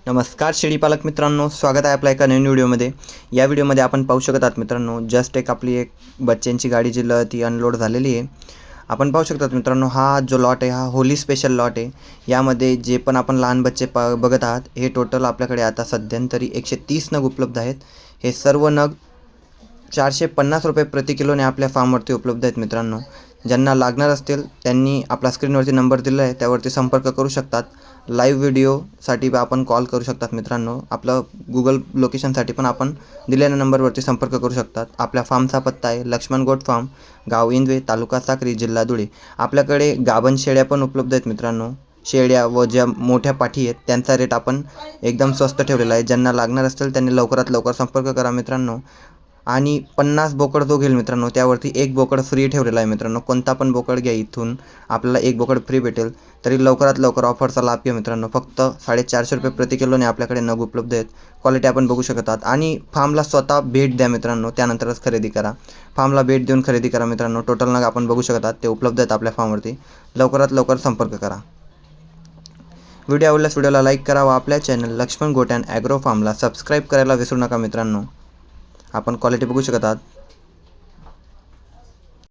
नमस्कार शेळीपालक मित्रांनो, स्वागत आहे आपल्या एका नवीन व्हिडिओमध्ये। या व्हिडिओमध्ये आपण पाहू शकत आहात मित्रांनो, जस्ट आपली एक बच्च्यांची गाडी जी ती अनलोड झालेली आहे। आपण पाहू शकतात मित्रांनो, हा जो लॉट आहे हा होली स्पेशल लॉट आहे। यामध्ये जे पण आपण लहान बच्चे बघत आहात, हे टोटल आपल्याकडे आता सध्यांतरी 130 नग उपलब्ध आहेत। हे सर्व नग 450 रुपये प्रति किलोने आपल्या फार्मवरती उपलब्ध आहेत मित्रांनो। ज्यांना लागणार असतील त्यांनी आपला स्क्रीनवरती नंबर दिला आहे, त्यावरती संपर्क करू शकतात। लाईव्ह व्हिडिओसाठी आपण कॉल करू शकतात मित्रांनो। आपलं गूगल लोकेशनसाठी पण आपण दिलेल्या नंबरवरती संपर्क करू शकतात। आपल्या फार्मचा पत्ता आहे लक्ष्मण गोट फार्म, गाव इंदवे, तालुका साक्री, जिल्हा धुळे। आपल्याकडे गाभण शेळ्या पण उपलब्ध आहेत मित्रांनो। शेळ्या व ज्या मोठ्या पाठी आहेत त्यांचा रेट आपण एकदम स्वस्त ठेवलेला आहे। ज्यांना लागणार असतील त्यांनी लवकरात लवकर संपर्क करा मित्रांनो। आणि 50 बोकड जो घेईल मित्रांनो, त्यावरती एक बोकड फ्री ठेवलेला आहे मित्रांनो। कोणता पण बोकड घ्या, इथून आपल्याला एक बोकड फ्री भेटेल। तरी लवकरात लवकर ऑफरचा लाभ घ्या मित्रांनो। फक्त 450 रुपये प्रति किलोने आपल्याकडे नग उपलब्ध आहेत। क्वालिटी आपण बघू शकत आहात। आणि फार्मला स्वतः भेट द्या मित्रांनो, त्यानंतरच खरेदी करा। फार्मला भेट देऊन खरेदी करा मित्रांनो। टोटल नग आपण बघू शकत आहात, ते उपलब्ध आहेत आपल्या फार्मवरती। लवकरात लवकर संपर्क करा। व्हिडिओ आवडल्यास व्हिडिओला लाईक करा व आपल्या चॅनल लक्ष्मण गोट अँड ॲग्रो फार्मला सबस्क्राईब करायला विसरू नका मित्रांनो। आपण क्वालिटी बघू शकत आहात,